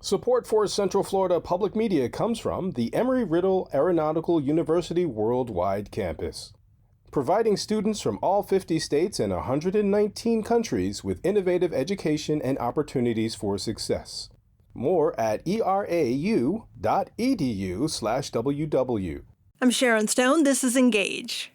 Support for Central Florida Public Media comes from the Embry-Riddle Aeronautical University Worldwide Campus, providing students from all 50 states and 119 countries with innovative education and opportunities for success. More at erau.edu/ww. I'm Sharon Stone. This is Engage.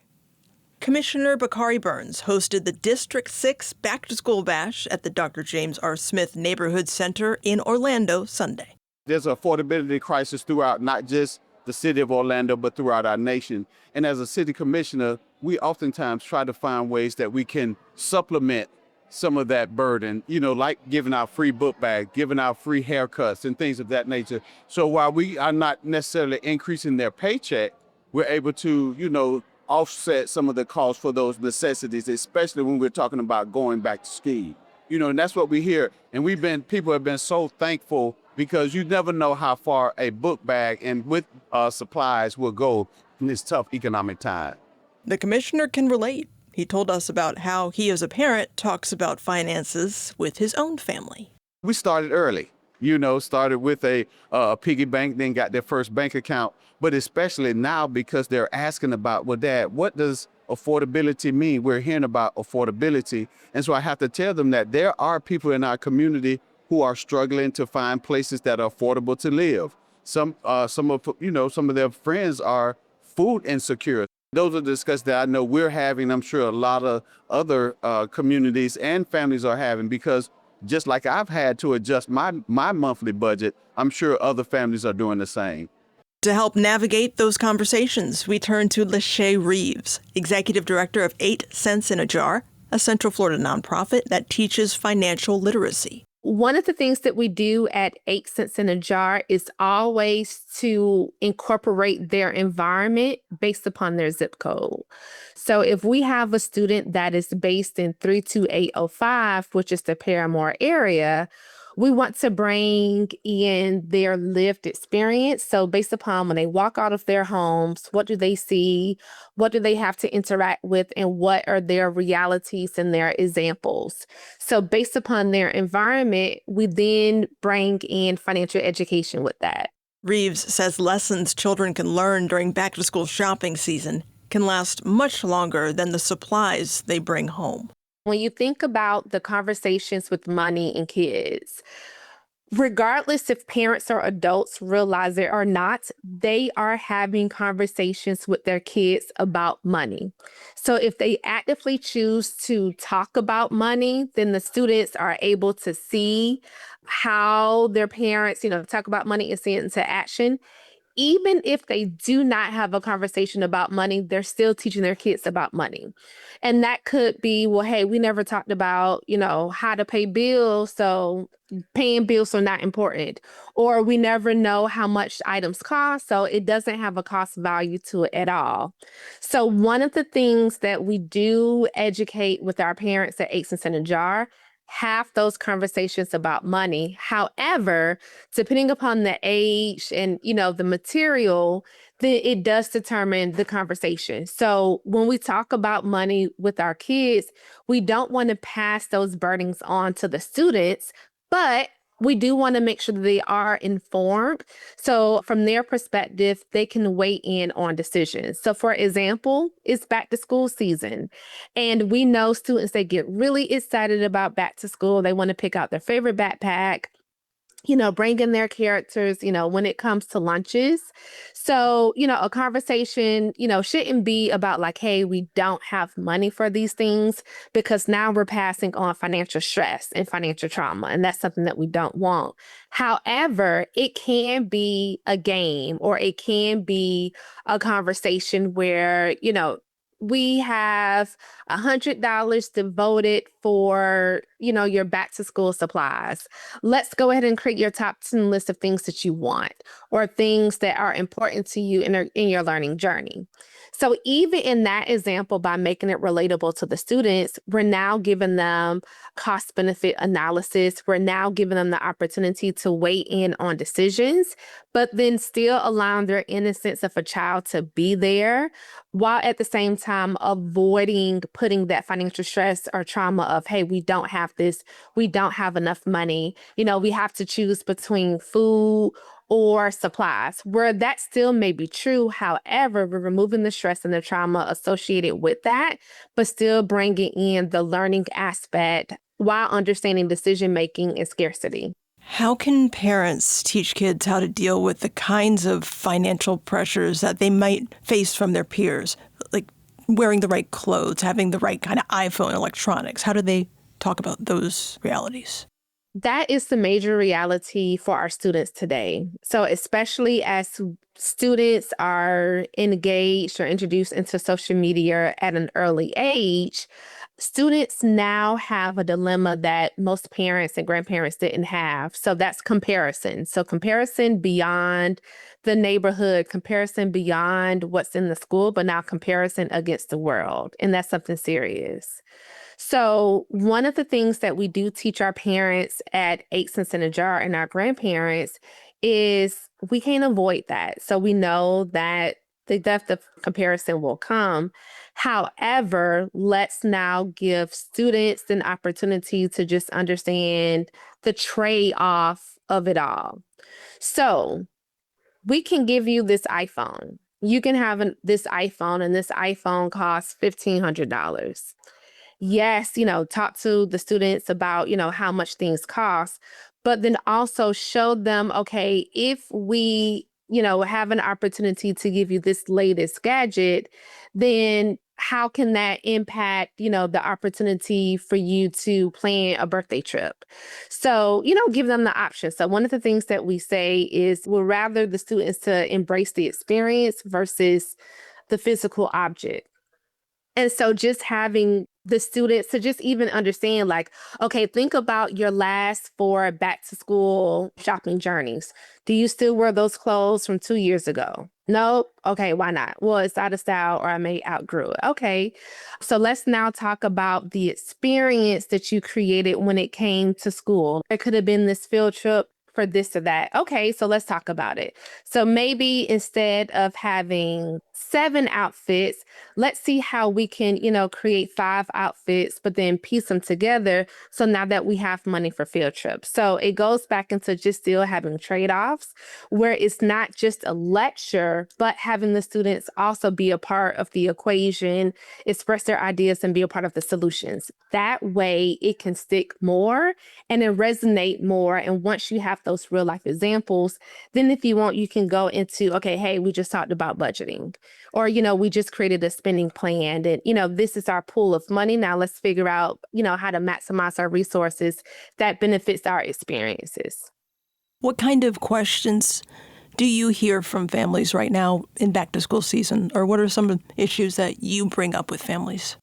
Commissioner Bakari Burns hosted the District 6 Back to School Bash at the Dr. James R. Smith Neighborhood Center in Orlando Sunday. There's an affordability crisis throughout not just the city of Orlando, but throughout our nation. And as a city commissioner, we oftentimes try to find ways that we can supplement some of that burden, like giving out free book bags, giving out free haircuts and things of that nature. So while we are not necessarily increasing their paycheck, we're able to, offset some of the costs for those necessities, especially when we're talking about going back to school. And that's what we hear. And people have been so thankful because you never know how far a book bag and with supplies will go in this tough economic time. The commissioner can relate. He told us about how he as a parent talks about finances with his own family. We started early. Started with a piggy bank, then got their first bank account. But especially now because they're asking about, well, Dad, what does affordability mean? We're hearing about affordability. And so I have to tell them that there are people in our community who are struggling to find places that are affordable to live. Some of their friends are food insecure. Those are discussions that I know we're having. I'm sure a lot of other communities and families are having because just like I've had to adjust my monthly budget, I'm sure other families are doing the same. To help navigate those conversations, we turn to Lachey Reeves, Executive Director of 8 Cents in a Jar, a Central Florida nonprofit that teaches financial literacy. One of the things that we do at 8 Cents in a Jar is always to incorporate their environment based upon their zip code. So if we have a student that is based in 32805, which is the Paramore area, we want to bring in their lived experience. So based upon when they walk out of their homes, what do they see? What do they have to interact with? And what are their realities and their examples? So based upon their environment, we then bring in financial education with that. Reeves says lessons children can learn during back-to-school shopping season can last much longer than the supplies they bring home. When you think about the conversations with money and kids, regardless if parents or adults realize it or not, they are having conversations with their kids about money. So if they actively choose to talk about money, then the students are able to see how their parents, talk about money and see it into action. Even if they do not have a conversation about money, they're still teaching their kids about money. And that could be, well, hey, we never talked about, how to pay bills, so paying bills are not important. Or we never know how much items cost, so it doesn't have a cost value to it at all. So one of the things that we do educate with our parents at 8 Cents in a Jar, have those conversations about money. However, depending upon the age and, the material, then it does determine the conversation. So when we talk about money with our kids, we don't want to pass those burdens on to the students, but we do want to make sure that they are informed. So from their perspective, they can weigh in on decisions. So for example, it's back to school season. And we know students, they get really excited about back to school. They want to pick out their favorite backpack, bring in their characters, when it comes to lunches. So, a conversation, shouldn't be about like, hey, we don't have money for these things, because now we're passing on financial stress and financial trauma. And that's something that we don't want. However, it can be a game or it can be a conversation where, we have $100 devoted for, your back to school supplies. Let's go ahead and create your top 10 list of things that you want or things that are important to you in your learning journey. So even in that example, by making it relatable to the students, we're now giving them cost benefit analysis. We're now giving them the opportunity to weigh in on decisions, but then still allowing their innocence of a child to be there while at the same time avoiding putting that financial stress or trauma of, hey, we don't have this, we don't have enough money. We have to choose between food or supplies, where that still may be true. However, we're removing the stress and the trauma associated with that, but still bringing in the learning aspect while understanding decision making and scarcity. How can parents teach kids how to deal with the kinds of financial pressures that they might face from their peers, like wearing the right clothes, having the right kind of iPhone electronics? How do they talk about those realities? That is the major reality for our students today. So, especially as students are engaged or introduced into social media at an early age, students now have a dilemma that most parents and grandparents didn't have. So, that's comparison. So, comparison beyond the neighborhood, comparison beyond what's in the school, but now comparison against the world. And that's something serious. So, one of the things that we do teach our parents at 8 cents in a jar and our grandparents is we can't avoid that. So, we know that the depth of comparison will come. However, let's now give students an opportunity to just understand the trade off of it all. So, we can give you this iPhone. You can have this iPhone, and this iPhone costs $1,500. Yes, talk to the students about, how much things cost, but then also show them, okay, if we, have an opportunity to give you this latest gadget, then how can that impact, the opportunity for you to plan a birthday trip? So, give them the option. So one of the things that we say is we'll rather the students to embrace the experience versus the physical object. And so just having the students to just even understand, like, okay, think about your last 4 back to school shopping journeys. Do you still wear those clothes from 2 years ago? No? Okay, why not? Well, it's out of style or I may outgrew it. Okay. So let's now talk about the experience that you created when it came to school. It could have been this field trip for this or that. Okay, so let's talk about it. So maybe instead of having 7 outfits, let's see how we can, create 5 outfits, but then piece them together. So now that we have money for field trips. So it goes back into just still having trade-offs where it's not just a lecture, but having the students also be a part of the equation, express their ideas and be a part of the solutions. That way it can stick more and it resonate more. And once you have those real life examples, then if you want, you can go into, okay, hey, we just talked about budgeting. Or, we just created a spending plan and, this is our pool of money. Now let's figure out, how to maximize our resources that benefits our experiences. What kind of questions do you hear from families right now in back to school season? Or what are some of the issues that you bring up with families?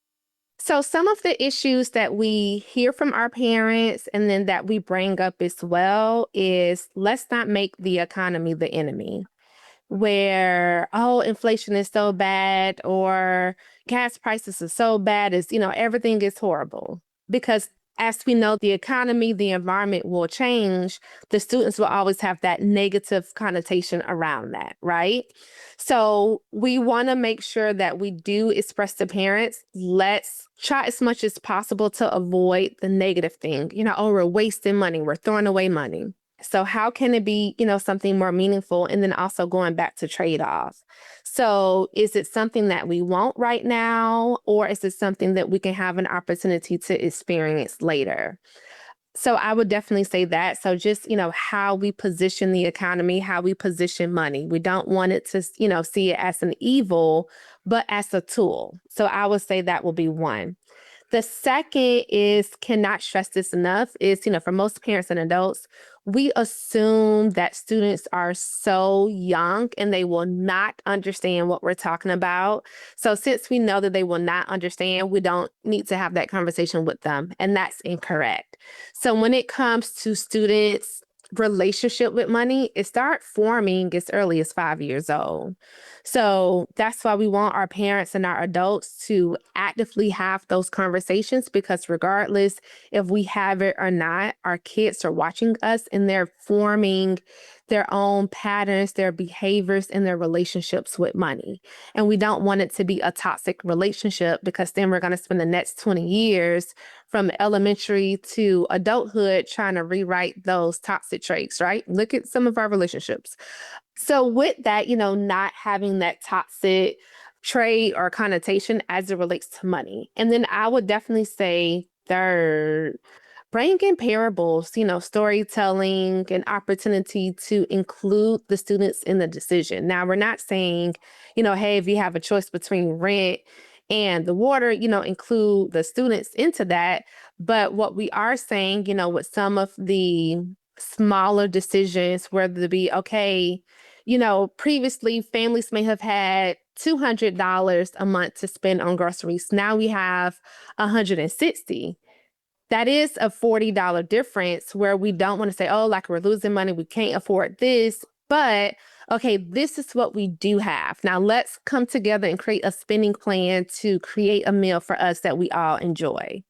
So some of the issues that we hear from our parents and then that we bring up as well is let's not make the economy the enemy. Where, oh, inflation is so bad or gas prices are so bad, is, everything is horrible. Because as we know, the economy, the environment will change. The students will always have that negative connotation around that, right? So we want to make sure that we do express to parents, let's try as much as possible to avoid the negative thing. Oh, we're wasting money, we're throwing away money. So how can it be, something more meaningful? And then also going back to trade-offs. So is it something that we want right now, or is it something that we can have an opportunity to experience later? So I would definitely say that. So just, how we position the economy, how we position money. We don't want it to, see it as an evil, but as a tool. So I would say that will be one. The second is, cannot stress this enough, is, for most parents and adults, we assume that students are so young and they will not understand what we're talking about. So since we know that they will not understand, we don't need to have that conversation with them. And that's incorrect. So when it comes to students' relationship with money, it starts forming as early as 5 years old. So that's why we want our parents and our adults to actively have those conversations, because regardless if we have it or not, our kids are watching us and they're forming their own patterns, their behaviors, and their relationships with money. And we don't want it to be a toxic relationship, because then we're going to spend the next 20 years from elementary to adulthood trying to rewrite those toxic traits, right? Look at some of our relationships. So with that, not having that toxic trait or connotation as it relates to money. And then I would definitely say third, bring in parables, storytelling, an opportunity to include the students in the decision. Now, we're not saying, hey, if you have a choice between rent and the water, include the students into that. But what we are saying, with some of the smaller decisions, whether it be, okay, previously families may have had $200 a month to spend on groceries. Now we have $160. That is a $40 difference, where we don't want to say, oh, like we're losing money, we can't afford this. But okay, this is what we do have. Now let's come together and create a spending plan to create a meal for us that we all enjoy.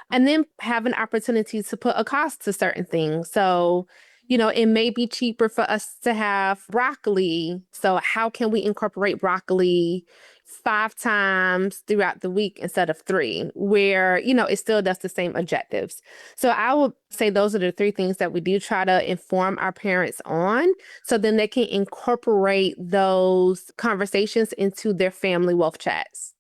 And then have an opportunity to put a cost to certain things. So, it may be cheaper for us to have broccoli. So how can we incorporate broccoli 5 times throughout the week instead of 3, where, it still does the same objectives? So I would say those are the 3 things that we do try to inform our parents on, so then they can incorporate those conversations into their family wealth chats.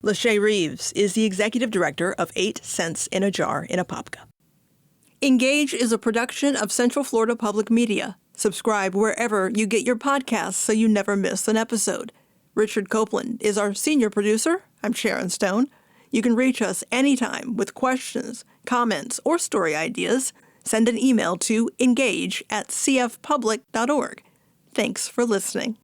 Lachey Reeves is the executive director of 8 Cents in a Jar in Apopka. Engage is a production of Central Florida Public Media. Subscribe wherever you get your podcasts so you never miss an episode. Richard Copeland is our senior producer. I'm Sharon Stone. You can reach us anytime with questions, comments, or story ideas. Send an email to engage@cfpublic.org. Thanks for listening.